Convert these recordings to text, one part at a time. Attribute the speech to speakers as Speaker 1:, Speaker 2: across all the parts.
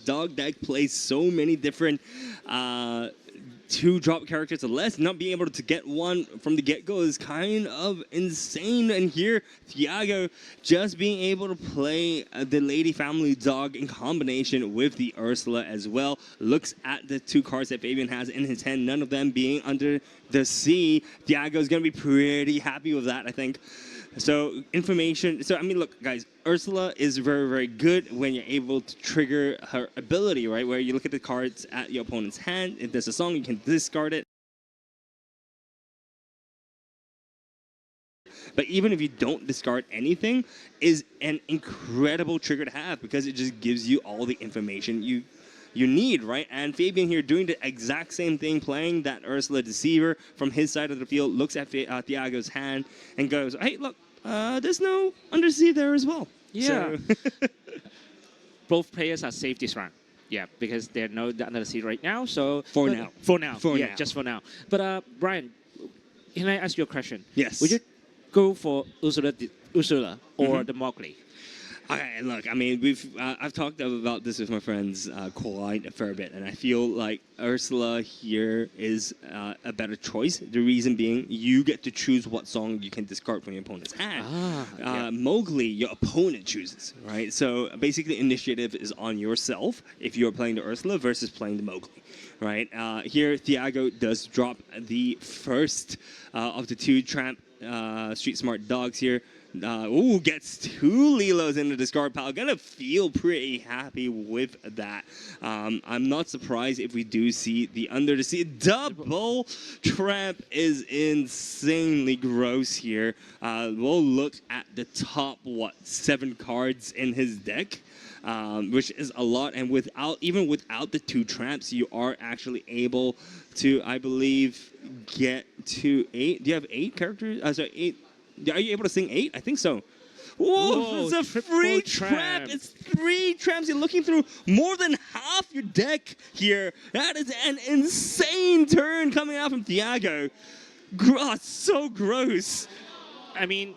Speaker 1: dog deck plays so many different 2-drop characters or less. Not being able to get one from the get-go is kind of insane. And here, Thiago just being able to play the Lady Family Dog in combination with the Ursula as well. Looks at the 2 cards that Fabian has in his hand, none of them being under the sea. Thiago's going to be pretty happy with that, I think. So information. So I mean, look, guys. Ursula is very, very good when you're able to trigger her ability, right? Where you look at the cards at your opponent's hand. If there's a song, you can discard it. But even if you don't discard anything, is an incredible trigger to have because it just gives you all the information you need, right? And Fabian here doing the exact same thing, playing that Ursula Deceiver from his side of the field, looks at Thiago's hand and goes, hey, look, there's no Undersea there as well.
Speaker 2: Yeah.
Speaker 1: So
Speaker 2: Both players are safe this round. Yeah, because they're no Undersea right now. So
Speaker 1: For now.
Speaker 2: Just for now. But Brian, can I ask you a question?
Speaker 1: Yes.
Speaker 2: Would you go for Ursula or the Mowgli?
Speaker 1: Okay, look, I mean, I've talked about this with my friends quite a fair bit, and I feel like Ursula here is a better choice. The reason being, you get to choose what song you can discard from your opponent's hand. Mowgli, your opponent chooses, right? So basically, initiative is on yourself if you're playing the Ursula versus playing the Mowgli, right? Here, Thiago does drop the first of the 2 Tramp Street Smart Dogs here. Gets 2 Lilos in the discard pile. Gonna feel pretty happy with that. I'm not surprised if we do see the Under the Sea. Double Tramp is insanely gross here. We'll look at the top, 7 cards in his deck. Which is a lot, and even without the 2 Tramps, you are actually able to, I believe, get to 8. Do you have 8 characters? Sorry, 8. Are you able to sing 8? I think so. Whoa, it's a free trap. It's 3 traps. You're looking through more than half your deck here. That is an insane turn coming out from Thiago. So gross.
Speaker 2: I mean,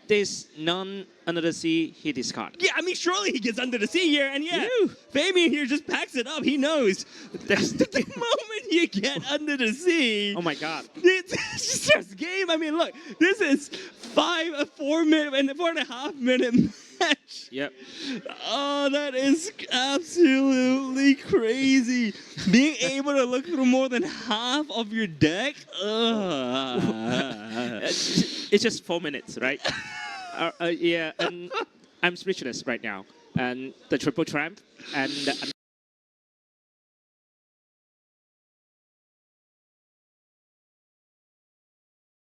Speaker 2: there's none under the sea, he discards.
Speaker 1: Yeah, I mean, surely he gets under the sea here, and yeah, Fabian here just packs it up. He knows. That's the moment you get under the sea.
Speaker 2: Oh my God.
Speaker 1: It's just game. I mean, look, this is 4.5 minute match.
Speaker 2: Yep.
Speaker 1: Oh, that is absolutely crazy. Being able to look through more than half of your deck.
Speaker 2: It's just 4 minutes, right? Yeah, and I'm speechless right now. And the triple tramp and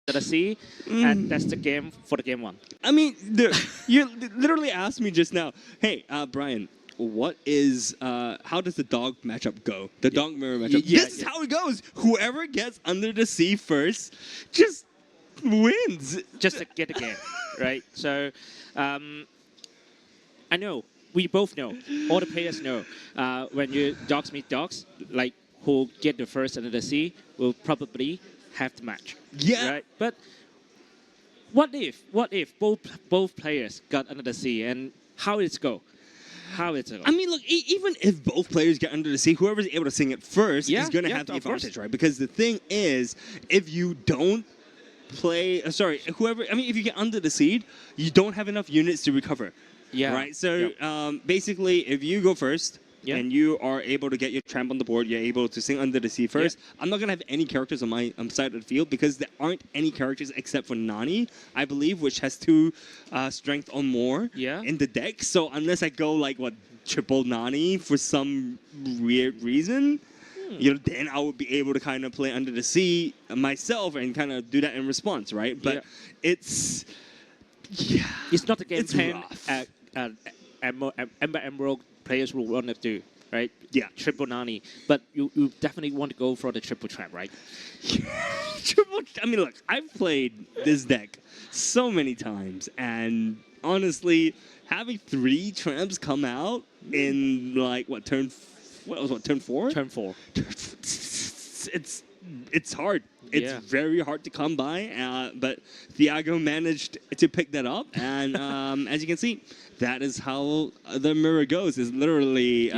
Speaker 2: the sea, and that's the game for the game 1.
Speaker 1: I mean, you literally asked me just now, hey, Brian, what is, how does the dog matchup go? The dog mirror matchup. This is how it goes. Whoever gets under the sea first just wins.
Speaker 2: Just to get the game, right? So, I know, we both know, all the players know, when you dogs meet dogs, like who get the first under the sea will probably have the match.
Speaker 1: Yeah.
Speaker 2: Right? But what if both players got under the sea, and how it's go? How it's go?
Speaker 1: I mean, look, even if both players get under the sea, whoever's able to sing it first is going to have the advantage, right? Because the thing is, if you don't play, if you get under the sea, you don't have enough units to recover.
Speaker 2: Yeah.
Speaker 1: Right? So basically, if you go first, and you are able to get your tramp on the board, you're able to sing under the sea first. I'm not going to have any characters on my side of the field because there aren't any characters except for Nani, I believe, which has 2 strength or more in the deck. So unless I go like, triple Nani for some weird reason, then I would be able to kind of play under the sea myself and kind of do that in response, right? But it's
Speaker 2: not the game plan
Speaker 1: rough.
Speaker 2: Emerald players will want to do, right?
Speaker 1: Yeah.
Speaker 2: Triple Nani. But you definitely want to go for the triple trap, right?
Speaker 1: I mean, look, I've played this deck so many times, and honestly, having 3 tramps come out in turn 4?
Speaker 2: Turn 4.
Speaker 1: It's hard. It's very hard to come by, but Thiago managed to pick that up, and as you can see, that is how the mirror goes. It's literally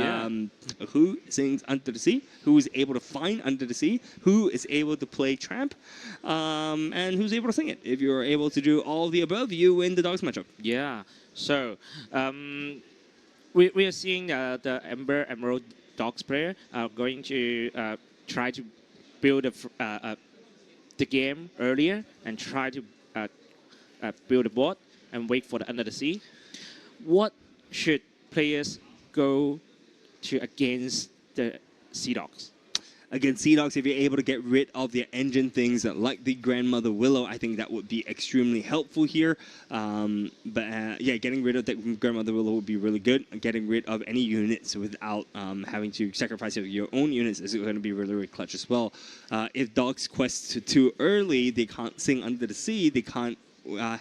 Speaker 1: who sings Under the Sea, who is able to find Under the Sea, who is able to play Tramp, and who's able to sing it. If you're able to do all of the above, you win the dogs matchup.
Speaker 2: Yeah. So we are seeing the Emerald Dogs player going to try to build the game earlier and try to build a board and wait for the Under the Sea. What should players go to against the Sea Dogs?
Speaker 1: Against Sea Dogs, if you're able to get rid of their engine things like the Grandmother Willow, I think that would be extremely helpful here. Yeah, getting rid of that Grandmother Willow would be really good. Getting rid of any units without having to sacrifice your own units is going to be really, really clutch as well. If Dogs quest too early, they can't sing Under the Sea, they can't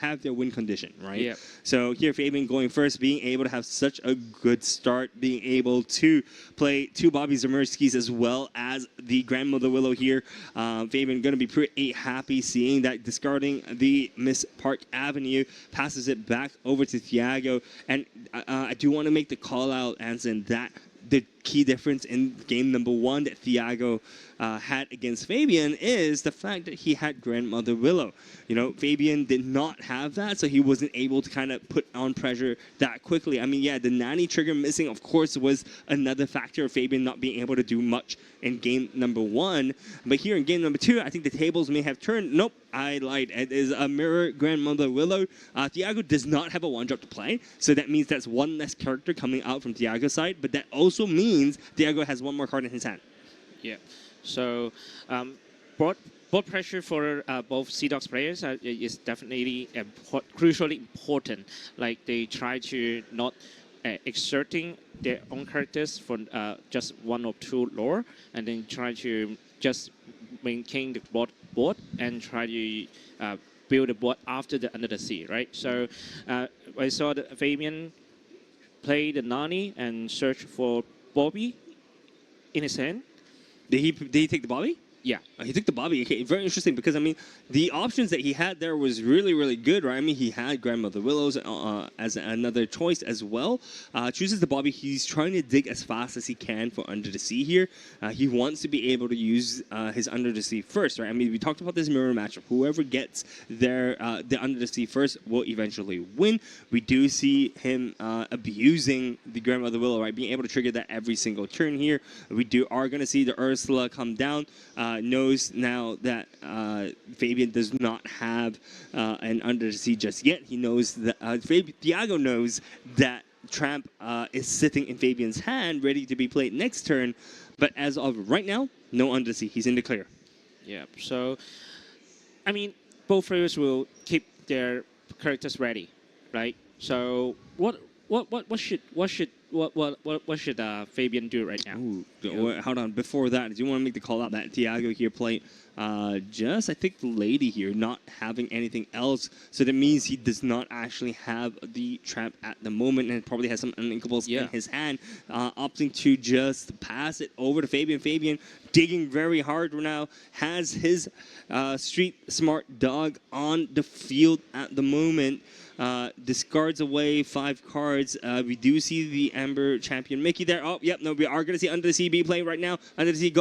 Speaker 1: have their win condition, right?
Speaker 2: Yep.
Speaker 1: So here, Fabian going first, being able to have such a good start, being able to play two Bobby Zamerskis as well as the Grandmother Willow here. Fabian going to be pretty happy seeing that, discarding the Miss Park Avenue, passes it back over to Thiago. And I do want to make the call out, Anson, that the key difference in game number 1 that Thiago had against Fabian is the fact that he had Grandmother Willow. You know, Fabian did not have that, so he wasn't able to kind of put on pressure that quickly. I mean, yeah, the nanny trigger missing, of course, was another factor of Fabian not being able to do much in game number 1. But here in game number 2, I think the tables may have turned. Nope, I lied. It is a mirror Grandmother Willow. Thiago does not have a 1-drop to play, so that means that's one less character coming out from Thiago's side, but that also means Thiago has one more card in his hand.
Speaker 2: Yeah. So board pressure for both Sea Dogs players is definitely crucially important. Like, they try to not exerting their own characters for just 1 or 2 lore, and then try to just maintain the board and try to build a board after the Under the Sea, right? So I saw that Fabian play the Nani and search for Bobby in his hand.
Speaker 1: Did he take the Bobby?
Speaker 2: Yeah.
Speaker 1: He took the Bobby. Okay, very interesting, because, I mean, the options that he had there was really, really good, right? I mean, he had Grandmother Willows as another choice as well. Chooses the Bobby. He's trying to dig as fast as he can for Under the Sea here. He wants to be able to use his Under the Sea first, right? I mean, we talked about this mirror matchup. Whoever gets the Under the Sea first will eventually win. We do see him abusing the Grandmother Willow, right? Being able to trigger that every single turn here. We are going to see the Ursula come down. Knows now that Fabian does not have an Under the Sea just yet. He knows that Thiago knows that Tramp is sitting in Fabian's hand, ready to be played next turn. But as of right now, no Under the Sea. He's in the clear.
Speaker 2: Yeah. So, I mean, both players will keep their characters ready, right? So what should Fabian do right now?
Speaker 1: Ooh, hold on. Before that, do you want to make the call out that Thiago here played just, I think, the lady here, not having anything else. So that means he does not actually have the trap at the moment, and probably has some uninkables in his hand, opting to just pass it over to Fabian. Fabian digging very hard now, has his street smart dog on the field at the moment. Discards away 5 cards. We do see the Amber champion Mickey there. Oh, yep, no, we are going to see Under the Sea be playing right now. Under the Sea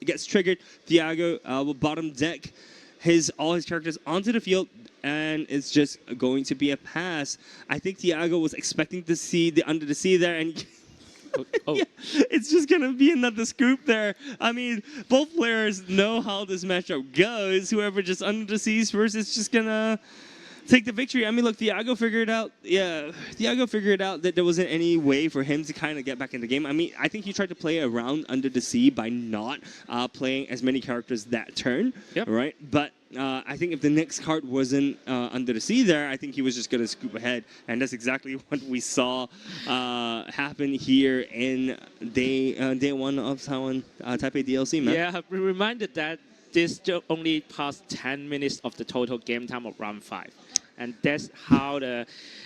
Speaker 1: gets triggered. Thiago will bottom deck all his characters onto the field, and it's just going to be a pass. I think Thiago was expecting to see the Under the Sea there, and yeah, it's just going to be another scoop there. I mean, both players know how this matchup goes. Whoever just Under the Seas first is just going to take the victory. I mean, look, Thiago figured out that there wasn't any way for him to kind of get back in the game. I mean, I think he tried to play around Under the Sea by not playing as many characters that turn, right? But I think if the next card wasn't Under the Sea there, I think he was just going to scoop ahead. And that's exactly what we saw happen here in day 1 of Taipei DLC, man.
Speaker 2: Yeah, I'm reminded that this only passed 10 minutes of the total game time of round 5. And that's how the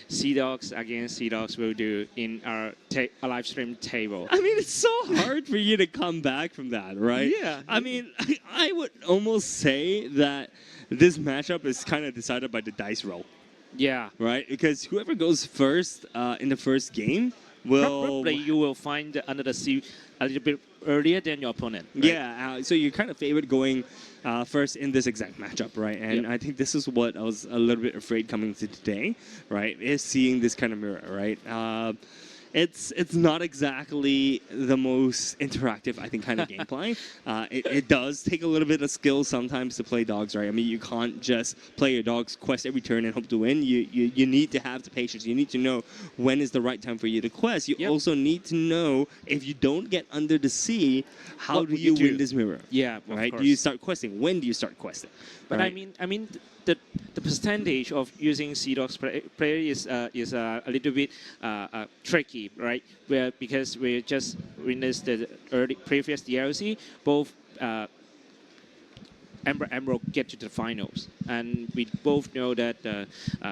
Speaker 2: Sea Dogs against Sea Dogs will do in our live stream table.
Speaker 1: I mean, it's so hard for you to come back from that, right?
Speaker 2: Yeah.
Speaker 1: I mean, I would almost say that this matchup is kind of decided by the dice roll.
Speaker 2: Yeah.
Speaker 1: right? Because whoever goes first in the first game will.
Speaker 2: Probably you will find the under the sea a little bit earlier than your opponent. Right?
Speaker 1: Yeah, so you're kind of favored going first in this exact matchup, right? And
Speaker 2: Yep.
Speaker 1: I think this is what I was a little bit afraid coming to today, right? Is seeing this kind of mirror, right? It's not exactly the most interactive, I think, kind of gameplay. It does take a little bit of skill sometimes to play dogs, right? I mean, you can't just play your dog's quest every turn and hope to win. You need to have the patience. You need to know when is the right time for you to quest. You
Speaker 2: Yep.
Speaker 1: also need to know if you don't get under the sea, how
Speaker 2: What
Speaker 1: do
Speaker 2: would
Speaker 1: you
Speaker 2: you
Speaker 1: win
Speaker 2: do?
Speaker 1: this mirror?
Speaker 2: Yeah, of
Speaker 1: Right? Do
Speaker 2: course.
Speaker 1: you start questing? When do you start questing?
Speaker 2: But
Speaker 1: right?
Speaker 2: I mean, the percentage of using Sea Dogs player is a little bit tricky, right? Where because we just witnessed the previous DLC, both Amber Emerald get to the finals, and we both know that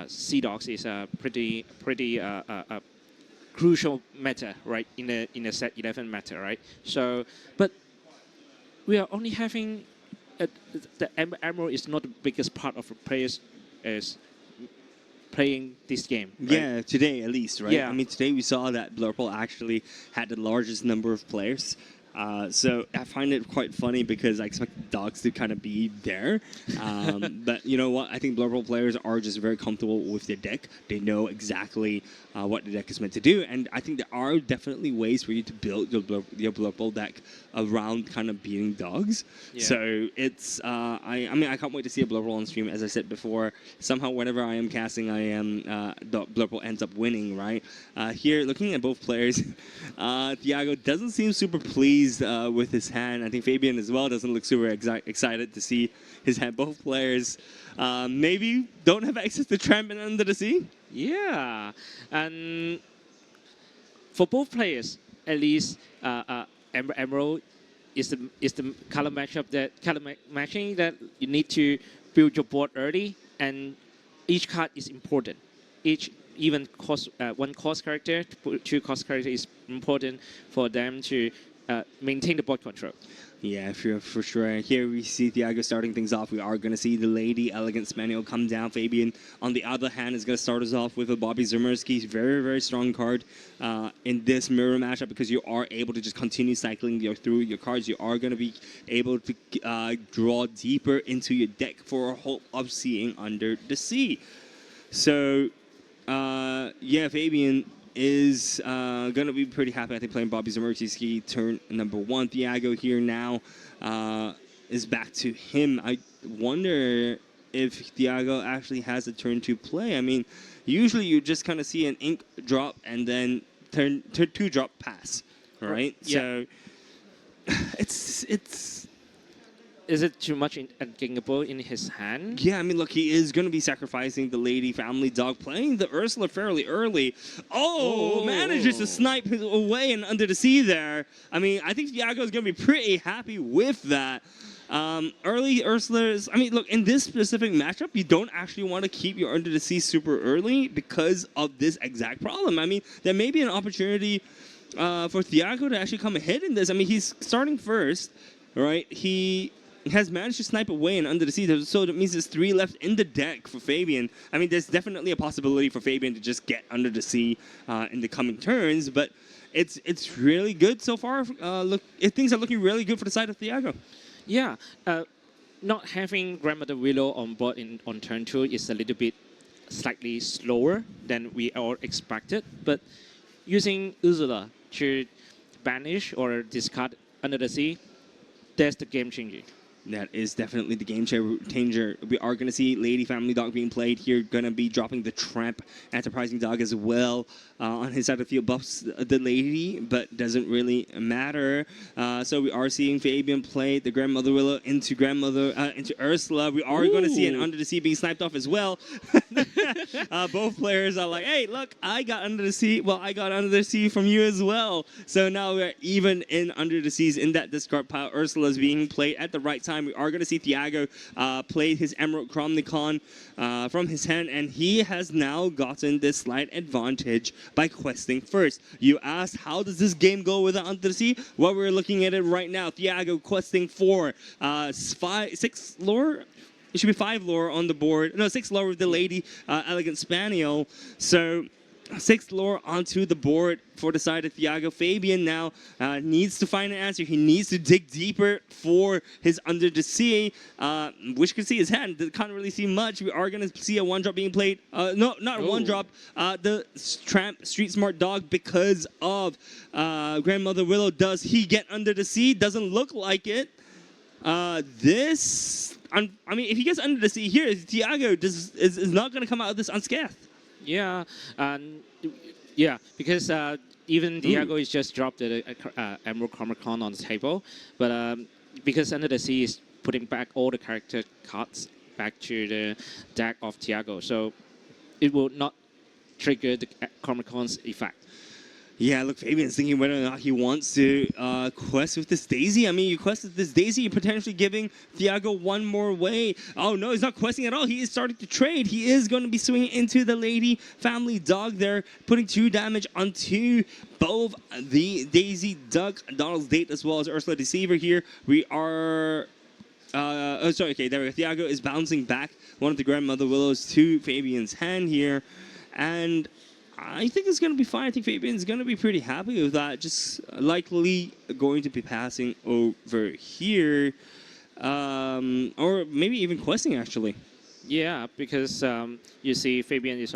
Speaker 2: Sea Dogs is a pretty crucial matter, right? In a set 11 matter, right? So, but we are only having the Emerald is not the biggest part of the players is playing this game. Right?
Speaker 1: Yeah, today at least, right?
Speaker 2: Yeah.
Speaker 1: I mean, today we saw that Blurple actually had the largest number of players. So I find it quite funny because I expect dogs to kind of be there. But you know what? I think Blurple players are just very comfortable with their deck. They know exactly what the deck is meant to do. And I think there are definitely ways for you to build your Blurple deck around kind of beating dogs.
Speaker 2: Yeah.
Speaker 1: So it's, I mean, I can't wait to see a Blurple on stream. As I said before, somehow whenever I am casting, the Blurple ends up winning, right? Here, looking at both players, Thiago doesn't seem super pleased with his hand. I think Fabian as well doesn't look super excited to see his hand. Both players maybe don't have access to Tramp and Under the Sea.
Speaker 2: Yeah, and for both players, at least Emerald is the color matching that you need to build your board early, and each card is important. Even cost one cost character, two cost character is important for them to maintain the board control.
Speaker 1: Yeah, for sure. And here we see Thiago starting things off. We are going to see the Lady Elegant Spaniel come down. Fabian, on the other hand, is going to start us off with a Bobby Zimmerski. Very, very strong card in this mirror matchup because you are able to just continue cycling through your cards. You are going to be able to draw deeper into your deck for a hope of seeing Under the Sea. So, yeah, Fabian is going to be pretty happy, I think, playing Bobby Zamertiski turn number 1. Thiago here now is back to him. I wonder if Thiago actually has a turn 2 play. I mean, usually you just kind of see an ink drop and then turn 2 drop pass, right?
Speaker 2: Yeah.
Speaker 1: So it's
Speaker 2: Is it too much ungainable in his hand?
Speaker 1: yeah, I mean, look, he is going to be sacrificing the Lady Family Dog, playing the Ursula fairly early. Oh, manages to snipe his away and Under the Sea there. I mean, I think Thiago is going to be pretty happy with that. Early Ursula's, I mean, look, in this specific matchup, you don't actually want to keep your Under the Sea super early because of this exact problem. I mean, there may be an opportunity for Thiago to actually come ahead in this. I mean, he's starting first, right? He has managed to snipe away and Under the Sea, so that means there's 3 left in the deck for Fabian. I mean, there's definitely a possibility for Fabian to just get Under the Sea in the coming turns, but it's really good so far. Things are looking really good for the side of Thiago.
Speaker 2: Yeah, not having Grandmother Willow on board on turn 2 is a little bit slightly slower than we all expected, but using Ursula to banish or discard Under the Sea, that's the game changer.
Speaker 1: That is definitely the game changer. We are going to see Lady Family Dog being played here. Going to be dropping the Tramp Enterprising Dog as well. On his side of the field buffs the Lady, but doesn't really matter. So we are seeing Fabian play the Grandmother Willow into Ursula. We are going to see an Under the Sea being sniped off as well. Both players are like, hey, look, I got Under the Sea. Well, I got Under the Sea from you as well. So now we're even in Under the Seas in that discard pile. Ursula is being played at the right time. We are going to see Thiago play his Emerald Chromnicon from his hand, and he has now gotten this slight advantage by questing first. You asked, how does this game go without Under the Sea? Well, we're looking at it right now. Thiago questing for 6 lore. it should be 5 lore on the board. No, 6 lore with the lady elegant spaniel. So 6 lore onto the board for the side of Thiago. Fabian now needs to find an answer. He needs to dig deeper for his Under the Sea. Wish could see his hand. Can't really see much. We are going to see a 1-drop being played. No, not a 1-drop. The Tramp Street Smart Dog because of Grandmother Willow. Does he get Under the Sea? Doesn't look like it. I mean, if he gets Under the Sea here, Thiago is not going to come out of this unscathed.
Speaker 2: Yeah, because even Diego is just dropped the Emerald Comic-Con on the table, but because Under the Sea is putting back all the character cards back to the deck of Thiago, so it will not trigger the Comic-Con's effect.
Speaker 1: Yeah, look, Fabian's thinking whether or not he wants to quest with this Daisy. I mean, you quest with this Daisy, you're potentially giving Thiago one more way. Oh, no, he's not questing at all. He is starting to trade. He is going to be swinging into the Lady Family Dog there, putting 2 damage onto both the Daisy Duck, Donald's Date, as well as Ursula Deceiver here. We are... there we go. Thiago is bouncing back one of the Grandmother Willows to Fabian's hand here. And I think it's going to be fine. I think Fabian's going to be pretty happy with that. Just likely going to be passing over here. Or maybe even questing, actually.
Speaker 2: Yeah, because you see Fabian is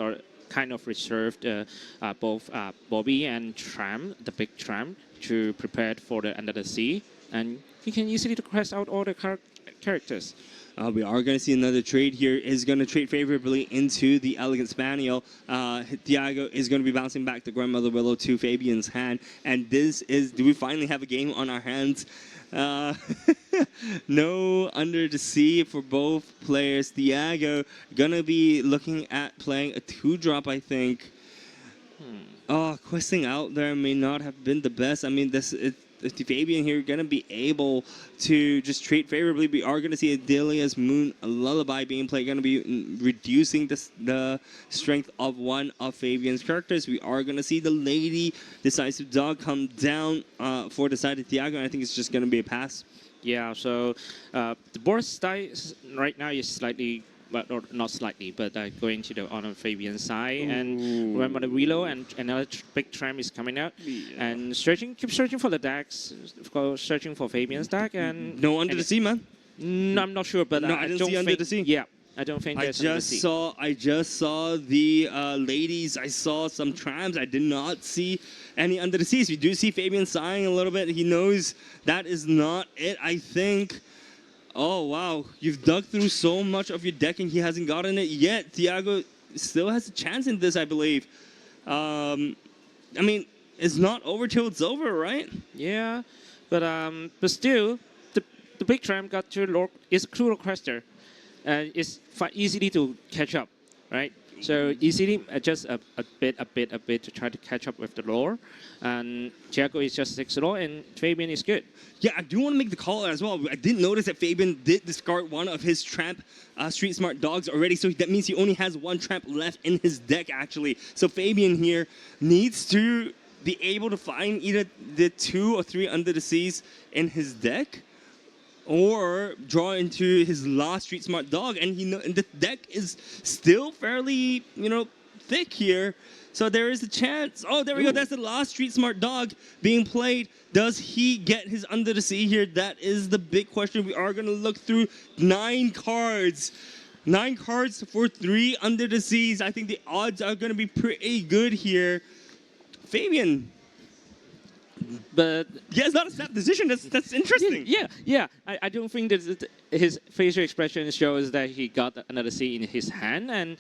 Speaker 2: kind of reserved both Bobby and Tram, the big Tram, to prepare for the Under the Sea. And he can easily quest out all the characters.
Speaker 1: We are going to see another trade here. Is going to trade favorably into the Elegant Spaniel. Thiago is going to be bouncing back the Grandmother Willow to Fabian's hand. And this is, do we finally have a game on our hands? No Under the Sea for both players. Thiago going to be looking at playing a 2-drop, I think. Oh, questing out there may not have been the best. I mean, Fabian here going to be able to just trade favorably. We are going to see Adelia's Moon Lullaby being played, going to be reducing the strength of one of Fabian's characters. We are going to see the Lady Decisive Dog come down for the side of Thiago, and I think it's just going to be a pass.
Speaker 2: Yeah, so the board size right now is slightly, but not slightly, but going to the on Fabian's side. Ooh. And remember the Willow and another big Tram is coming out. Yeah. And keep searching for the decks, searching for Fabian's deck. And
Speaker 1: no Under the Sea, man.
Speaker 2: No, I'm not sure, but
Speaker 1: no, I didn't see Under the Sea.
Speaker 2: Yeah, I don't think there's Under the Sea.
Speaker 1: I just saw the ladies. I saw some Trams. I did not see any Under the Seas. We do see Fabian sighing a little bit. He knows that is not it, I think. Oh, wow. You've dug through so much of your deck and he hasn't gotten it yet. Thiago still has a chance in this, I believe. I mean, it's not over till it's over, right?
Speaker 2: Yeah, but still, the big Tram got to is true requester. And it's easily to catch up, right? So easily adjust a bit to try to catch up with the lore. And Thiago is just 6 lore and Fabian is good.
Speaker 1: Yeah, I do want to make the call as well. I didn't notice that Fabian did discard one of his Tramp Street Smart Dogs already. So that means he only has 1 Tramp left in his deck, actually. So Fabian here needs to be able to find either the 2 or 3 Under the Seas in his deck, or draw into his last Street Smart Dog, and the deck is still fairly, thick here. So there is a chance. Oh, there we go. That's the last Street Smart Dog being played. Does he get his Under the Sea here? That is the big question. We are going to look through 9 cards. 9 cards for 3 Under the Seas. I think the odds are going to be pretty good here. Fabian.
Speaker 2: But
Speaker 1: yeah, it's not a snap decision. That's interesting.
Speaker 2: Yeah. I don't think that his facial expression shows that he got another C in his hand, and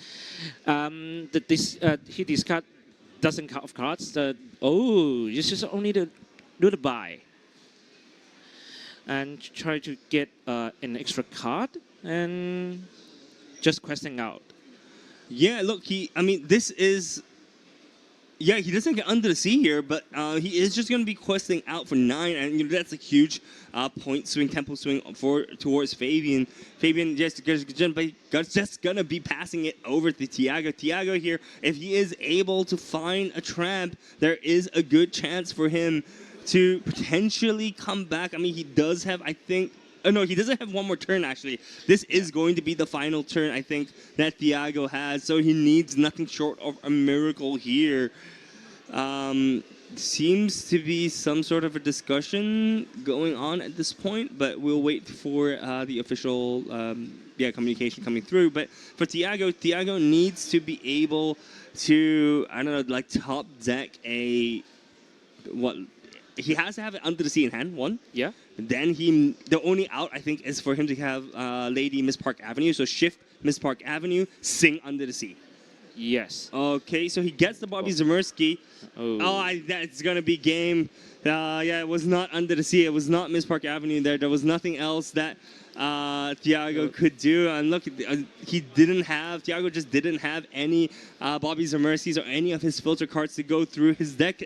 Speaker 2: he discard dozen of cards. You just only do the buy and try to get an extra card and just questing out.
Speaker 1: Yeah, look, this is. Yeah, he doesn't get Under the Sea here, but he is just going to be questing out for 9, and that's a huge point swing, tempo swing towards Fabian. Fabian just going to be passing it over to Thiago. Thiago here, if he is able to find a Tramp, there is a good chance for him to potentially come back. I mean, he does have, I think, Oh, no, he doesn't have one more turn, actually. This is going to be the final turn, I think, that Thiago has. So he needs nothing short of a miracle here. Seems to be some sort of a discussion going on at this point, but we'll wait for the official communication coming through. But for Thiago needs to be able to, I don't know, like top deck a... what? He has to have it under the sea in hand, one.
Speaker 2: Yeah.
Speaker 1: Then the only out, I think, is for him to have Lady Miss Park Avenue. So shift Miss Park Avenue, sing under the sea.
Speaker 2: Yes.
Speaker 1: Okay, so he gets the Bobby Zamersky. That's going to be game. It was not under the sea. It was not Miss Park Avenue there. There was nothing else that Thiago could do. And look, Thiago just didn't have any Bobby Zamerskys or any of his filter cards to go through his deck.